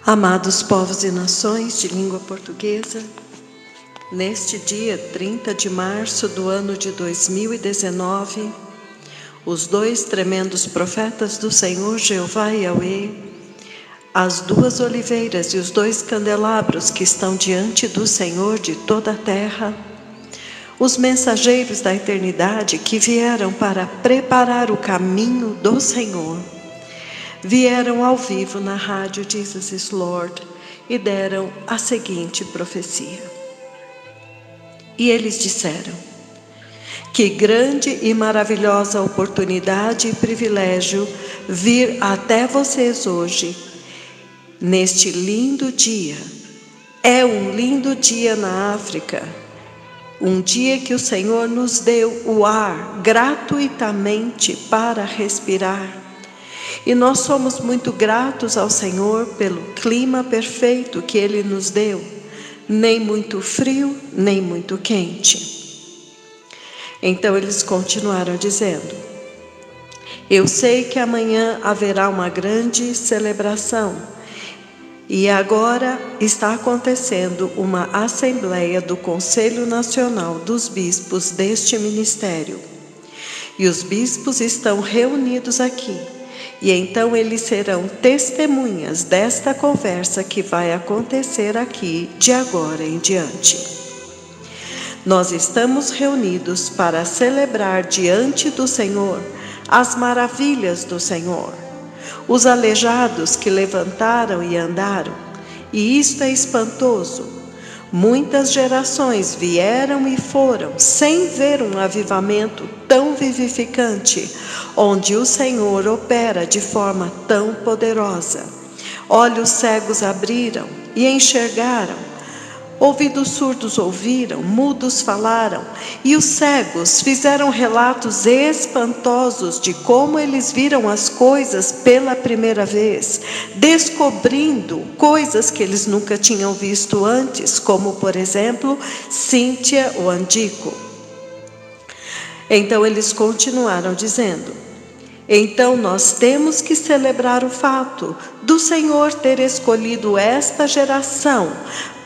Amados povos e nações de língua portuguesa, neste dia 30 de março do ano de 2019, os dois tremendos profetas do Senhor Jeová Yahweh, as duas oliveiras e os dois candelabros que estão diante do Senhor de toda a terra, os mensageiros da eternidade que vieram para preparar o caminho do Senhor, vieram ao vivo na rádio Jesus is Lord e deram a seguinte profecia. E eles disseram: que grande e maravilhosa oportunidade e privilégio vir até vocês hoje, neste lindo dia. É um lindo dia na África, um dia que o Senhor nos deu o ar gratuitamente para respirar. E nós somos muito gratos ao Senhor pelo clima perfeito que Ele nos deu, nem muito frio, nem muito quente. Então eles continuaram dizendo: eu sei que amanhã haverá uma grande celebração, e agora está acontecendo uma assembleia do Conselho Nacional dos Bispos deste ministério. E os bispos estão reunidos aqui. E então eles serão testemunhas desta conversa que vai acontecer aqui de agora em diante. Nós estamos reunidos para celebrar diante do Senhor as maravilhas do Senhor, os aleijados que levantaram e andaram, e isto é espantoso. Muitas gerações vieram e foram sem ver um avivamento tão vivificante, onde o Senhor opera de forma tão poderosa. Olhos cegos abriram e enxergaram, ouvidos surdos ouviram, mudos falaram, e os cegos fizeram relatos espantosos de como eles viram as coisas pela primeira vez, descobrindo coisas que eles nunca tinham visto antes, como por exemplo, Cíntia o Andico. Então eles continuaram dizendo: então nós temos que celebrar o fato do Senhor ter escolhido esta geração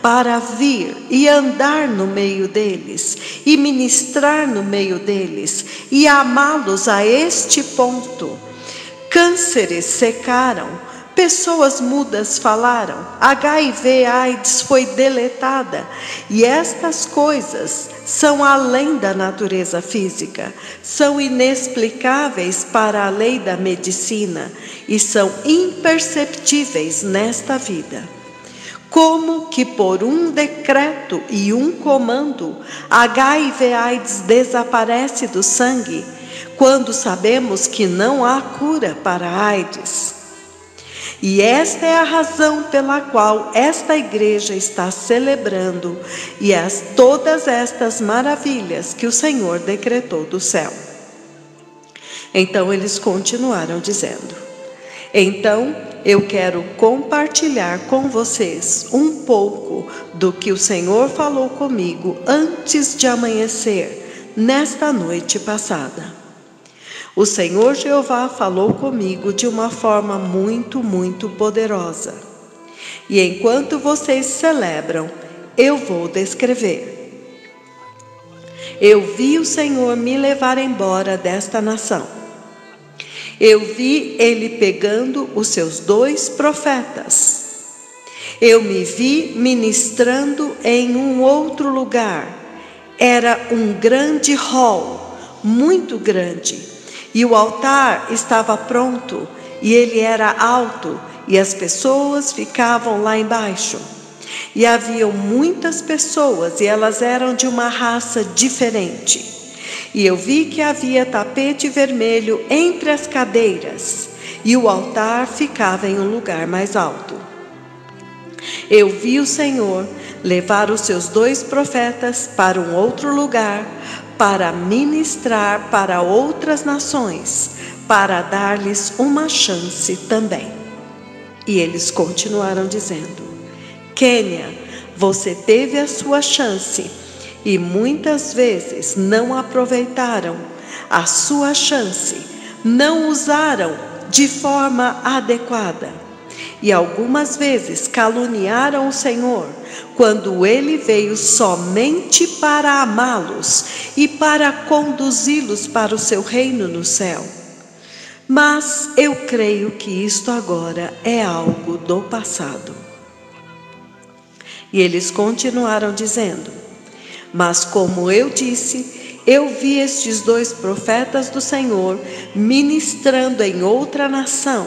para vir e andar no meio deles, e ministrar no meio deles, e amá-los a este ponto. Cânceres secaram, pessoas mudas falaram, HIV/AIDS foi deletada, e estas coisas são além da natureza física, são inexplicáveis para a lei da medicina, e são imperceptíveis nesta vida. Como que por um decreto e um comando, HIV/AIDS desaparece do sangue, quando sabemos que não há cura para a AIDS? E esta é a razão pela qual esta igreja está celebrando todas estas maravilhas que o Senhor decretou do céu. Então eles continuaram dizendo: então eu quero compartilhar com vocês um pouco do que o Senhor falou comigo antes de amanhecer, nesta noite passada. O Senhor Jeová falou comigo de uma forma muito, muito poderosa. E enquanto vocês celebram, eu vou descrever. Eu vi o Senhor me levar embora desta nação. Eu vi Ele pegando os seus dois profetas. Eu me vi ministrando em um outro lugar. Era um grande hall, muito grande. E o altar estava pronto, e ele era alto, e as pessoas ficavam lá embaixo. E haviam muitas pessoas, e elas eram de uma raça diferente. E eu vi que havia tapete vermelho entre as cadeiras, e o altar ficava em um lugar mais alto. Eu vi o Senhor levar os seus dois profetas para um outro lugar, para ministrar para outras nações, para dar-lhes uma chance também. E eles continuaram dizendo: Quênia, você teve a sua chance, e muitas vezes não aproveitaram a sua chance, não usaram de forma adequada. E algumas vezes caluniaram o Senhor, quando ele veio somente para amá-los e para conduzi-los para o seu reino no céu. Mas eu creio que isto agora é algo do passado. E eles continuaram dizendo: mas como eu disse, eu vi estes 2 profetas do Senhor ministrando em outra nação,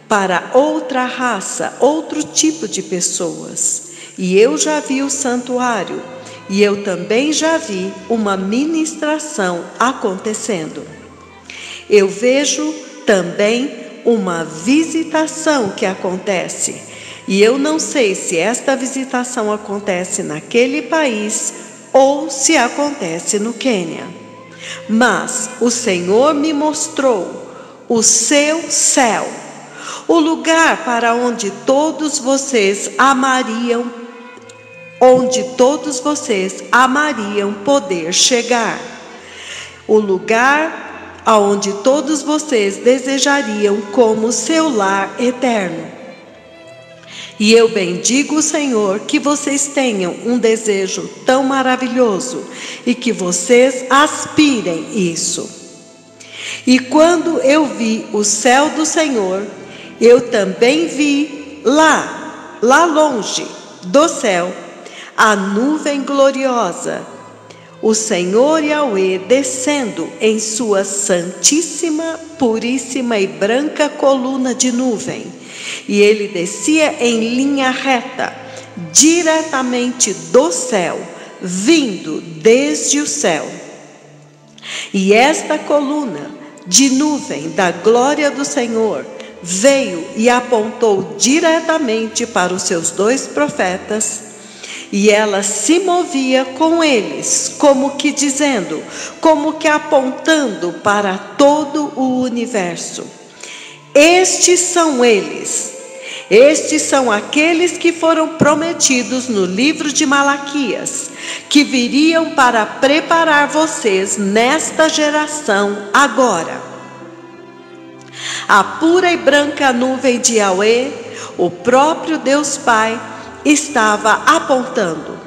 para outra raça, outro tipo de pessoas. E eu já vi o santuário, e eu também já vi uma ministração acontecendo. Eu vejo também uma visitação que acontece, e eu não sei se esta visitação acontece naquele país ou se acontece no Quênia. Mas o Senhor me mostrou o seu céu, o lugar para onde todos vocês amariam, poder chegar. O lugar aonde todos vocês desejariam como seu lar eterno. E eu bendigo o Senhor que vocês tenham um desejo tão maravilhoso e que vocês aspirem isso. E quando eu vi o céu do Senhor, eu também vi lá longe do céu, a nuvem gloriosa, o Senhor Yahweh descendo em sua santíssima, puríssima e branca coluna de nuvem. E ele descia em linha reta, diretamente do céu, vindo desde o céu. E esta coluna de nuvem da glória do Senhor veio e apontou diretamente para os seus 2 profetas, e ela se movia com eles, como que dizendo, como que apontando para todo o universo. Estes são eles, estes são aqueles que foram prometidos no livro de Malaquias, que viriam para preparar vocês nesta geração agora. A pura e branca nuvem de Yahweh, o próprio Deus Pai, estava apontando.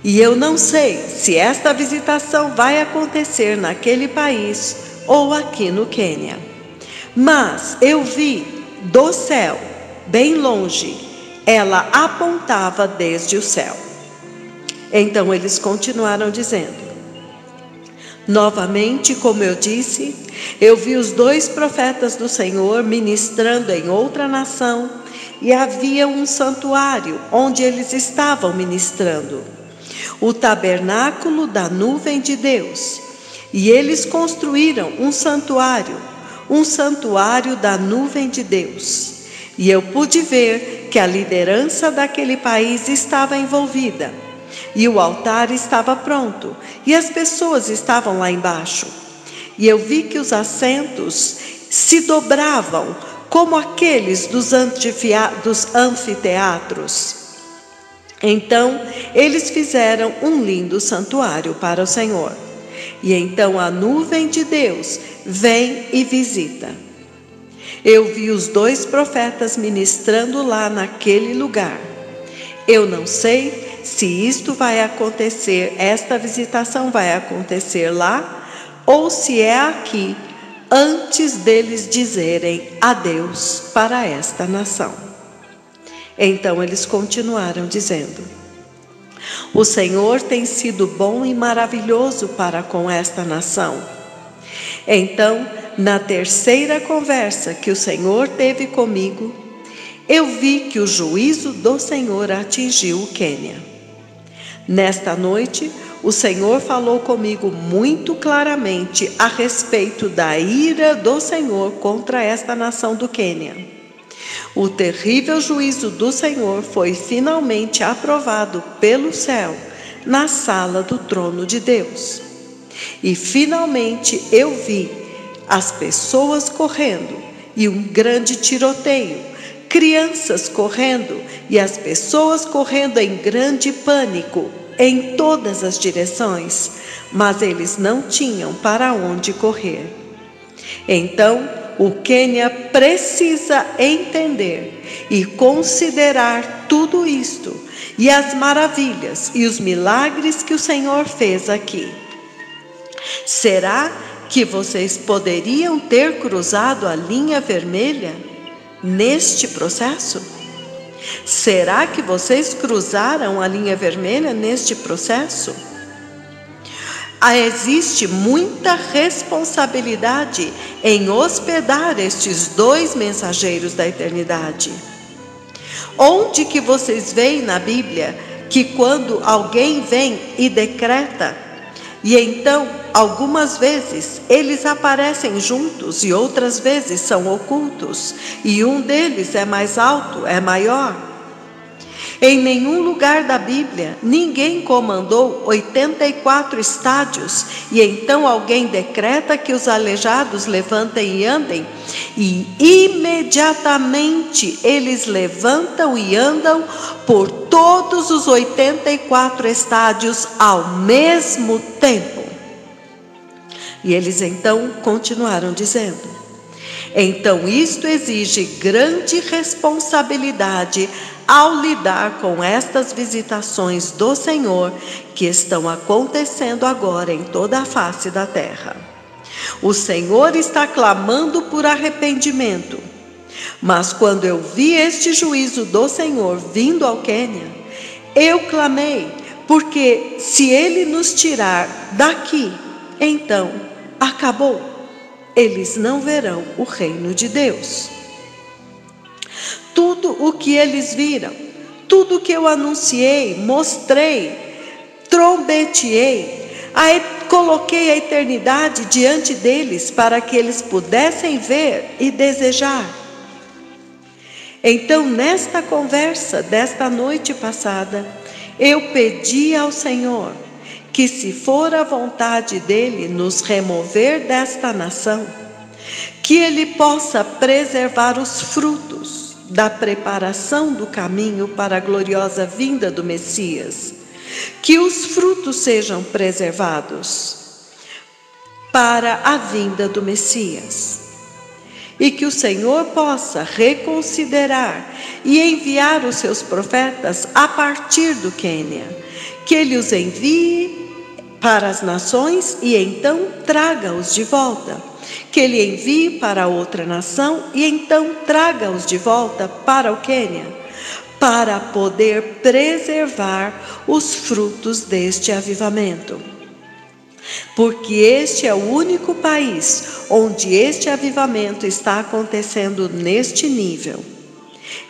E eu não sei se esta visitação vai acontecer naquele país ou aqui no Quênia. Mas eu vi do céu, bem longe, ela apontava desde o céu. Então eles continuaram dizendo: novamente, como eu disse, eu vi os 2 profetas do Senhor ministrando em outra nação, e havia um santuário onde eles estavam ministrando, o tabernáculo da nuvem de Deus. E eles construíram um santuário da nuvem de Deus. E eu pude ver que a liderança daquele país estava envolvida, e o altar estava pronto, e as pessoas estavam lá embaixo. E eu vi que os assentos se dobravam como aqueles dos anfiteatros. Então eles fizeram um lindo santuário para o Senhor. E então a nuvem de Deus vem e visita. Eu vi os 2 profetas ministrando lá naquele lugar. Eu não sei se isto vai acontecer, esta visitação vai acontecer lá, ou se é aqui, antes deles dizerem adeus para esta nação. Então eles continuaram dizendo: o Senhor tem sido bom e maravilhoso para com esta nação. Então, na terceira conversa que o Senhor teve comigo, eu vi que o juízo do Senhor atingiu o Quênia. Nesta noite, o Senhor falou comigo muito claramente a respeito da ira do Senhor contra esta nação do Quênia. O terrível juízo do Senhor foi finalmente aprovado pelo céu, na sala do trono de Deus. E finalmente eu vi as pessoas correndo e um grande tiroteio, crianças correndo e as pessoas correndo em grande pânico em todas as direções, mas eles não tinham para onde correr. Então o Quênia precisa entender e considerar tudo isto e as maravilhas e os milagres que o Senhor fez aqui. Será que vocês poderiam ter cruzado a linha vermelha neste processo? Será que vocês cruzaram a linha vermelha neste processo? Existe muita responsabilidade em hospedar estes dois mensageiros da eternidade. Onde que vocês veem na Bíblia que quando alguém vem e decreta, e então algumas vezes eles aparecem juntos e outras vezes são ocultos, e um deles é mais alto, é maior? Em nenhum lugar da Bíblia, ninguém comandou 84 estádios e então alguém decreta que os aleijados levantem e andem e imediatamente eles levantam e andam por todos os 84 estádios ao mesmo tempo. E eles então continuaram dizendo: então isto exige grande responsabilidade ao lidar com estas visitações do Senhor que estão acontecendo agora em toda a face da terra. O Senhor está clamando por arrependimento, mas quando eu vi este juízo do Senhor vindo ao Quênia, eu clamei, porque se Ele nos tirar daqui, então acabou. Eles não verão o reino de Deus. Tudo o que eles viram, tudo o que eu anunciei, mostrei, trombeteei, coloquei a eternidade diante deles para que eles pudessem ver e desejar. Então, nesta conversa desta noite passada, eu pedi ao Senhor que, se for a vontade dele nos remover desta nação, que ele possa preservar os frutos da preparação do caminho para a gloriosa vinda do Messias, que os frutos sejam preservados para a vinda do Messias, e que o Senhor possa reconsiderar e enviar os seus profetas a partir do Quênia, que ele os envie para as nações e então traga-os de volta. Que ele envie para outra nação e então traga-os de volta para o Quênia, para poder preservar os frutos deste avivamento. Porque este é o único país onde este avivamento está acontecendo neste nível.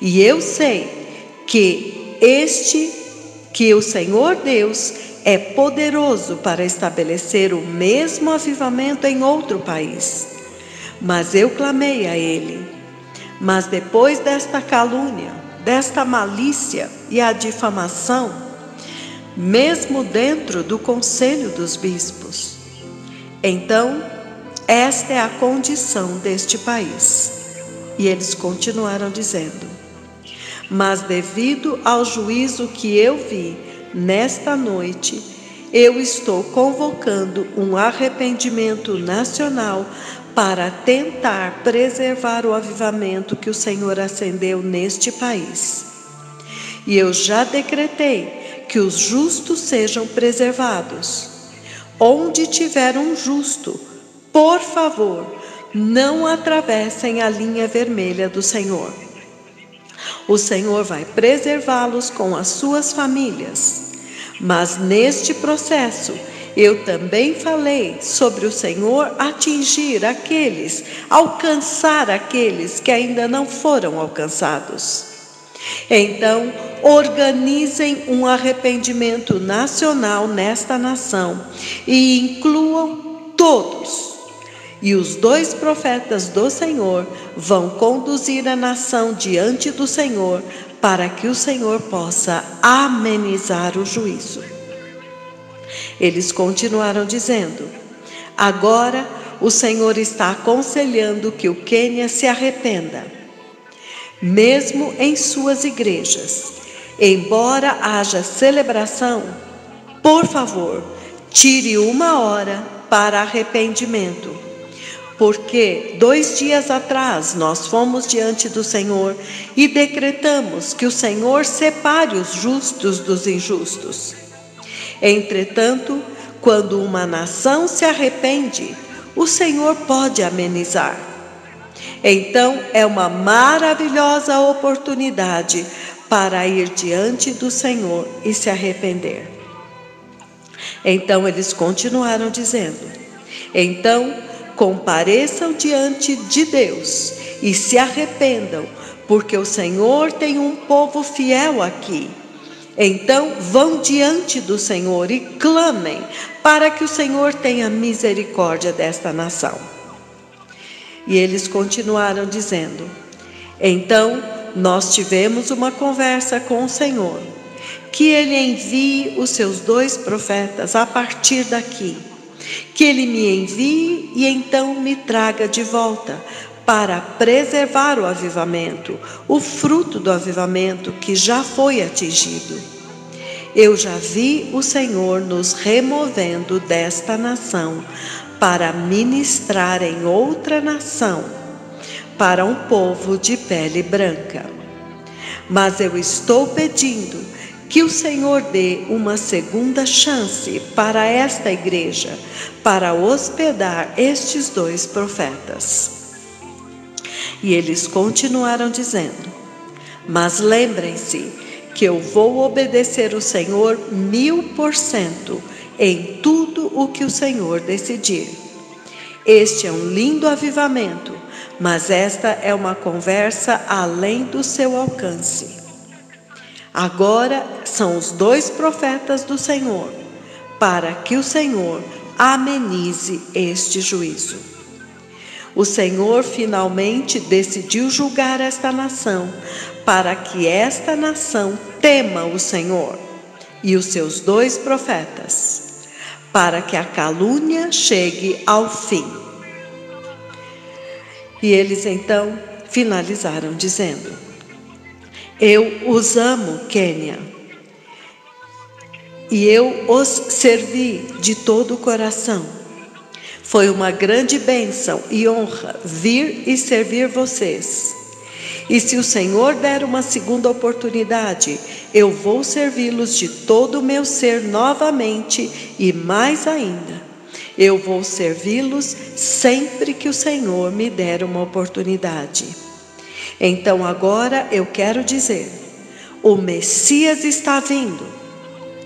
E eu sei que o Senhor Deus é poderoso para estabelecer o mesmo avivamento em outro país. Mas eu clamei a Ele. Mas depois desta calúnia, desta malícia e a difamação, mesmo dentro do conselho dos bispos, então esta é a condição deste país. E eles continuaram dizendo: mas devido ao juízo que eu vi nesta noite, eu estou convocando um arrependimento nacional para tentar preservar o avivamento que o Senhor acendeu neste país. E eu já decretei que os justos sejam preservados. Onde tiver um justo, por favor, não atravessem a linha vermelha do Senhor. O Senhor vai preservá-los com as suas famílias. Mas neste processo, eu também falei sobre o Senhor atingir aqueles, alcançar aqueles que ainda não foram alcançados. Então, organizem um arrependimento nacional nesta nação e incluam todos. E os 2 profetas do Senhor vão conduzir a nação diante do Senhor para que o Senhor possa amenizar o juízo. Eles continuaram dizendo: agora o Senhor está aconselhando que o Quênia se arrependa, mesmo em suas igrejas. Embora haja celebração, por favor, tire 1 hora para arrependimento. Porque 2 dias atrás nós fomos diante do Senhor e decretamos que o Senhor separe os justos dos injustos. Entretanto, quando uma nação se arrepende, o Senhor pode amenizar. Então é uma maravilhosa oportunidade para ir diante do Senhor e se arrepender. Então eles continuaram dizendo: então compareçam diante de Deus e se arrependam, porque o Senhor tem um povo fiel aqui. Então vão diante do Senhor e clamem para que o Senhor tenha misericórdia desta nação. E eles continuaram dizendo: então nós tivemos uma conversa com o Senhor, que Ele envie os seus 2 profetas a partir daqui, que Ele me envie e então me traga de volta, para preservar o avivamento, o fruto do avivamento que já foi atingido. Eu já vi o Senhor nos removendo desta nação, para ministrar em outra nação, para um povo de pele branca. Mas eu estou pedindo que o Senhor dê uma segunda chance para esta igreja, para hospedar estes 2 profetas. E eles continuaram dizendo: mas lembrem-se que eu vou obedecer o Senhor 1000% em tudo o que o Senhor decidir. Este é um lindo avivamento, mas esta é uma conversa além do seu alcance. Agora são os 2 profetas do Senhor, para que o Senhor amenize este juízo. O Senhor finalmente decidiu julgar esta nação, para que esta nação tema o Senhor e os seus 2 profetas, para que a calúnia chegue ao fim. E eles então finalizaram dizendo: eu os amo, Quênia, e eu os servi de todo o coração. Foi uma grande bênção e honra vir e servir vocês. E se o Senhor der uma segunda oportunidade, eu vou servi-los de todo o meu ser novamente e mais ainda. Eu vou servi-los sempre que o Senhor me der uma oportunidade. Então agora eu quero dizer: o Messias está vindo.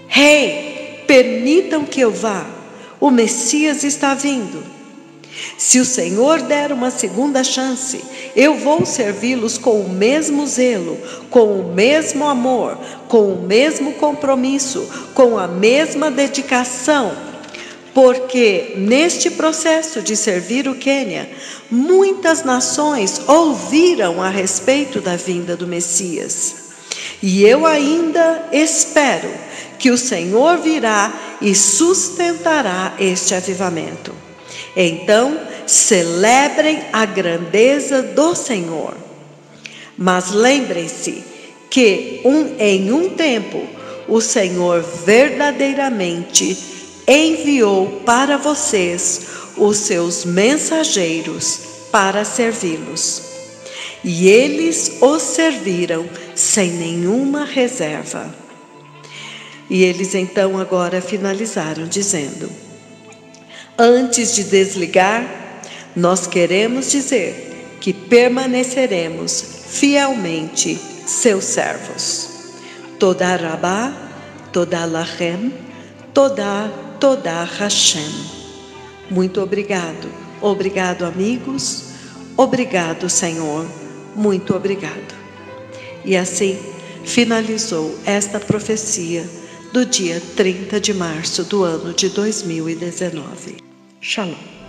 Rei, permitam que eu vá. O Messias está vindo. Se o Senhor der uma segunda chance, eu vou servi-los com o mesmo zelo, com o mesmo amor, com o mesmo compromisso, com a mesma dedicação, porque neste processo de servir o Quênia, muitas nações ouviram a respeito da vinda do Messias. E eu ainda espero que o Senhor virá e sustentará este avivamento. Então, celebrem a grandeza do Senhor. Mas lembrem-se que em um tempo o Senhor verdadeiramente enviou para vocês os seus mensageiros para servi-los. E eles os serviram sem nenhuma reserva. E eles então agora finalizaram dizendo: antes de desligar, nós queremos dizer que permaneceremos fielmente seus servos. Toda Rabá, toda Lachem, toda Hashem. Muito obrigado. Obrigado, amigos. Obrigado, Senhor. Muito obrigado. E assim finalizou esta profecia do dia 30 de março do ano de 2019. Shalom.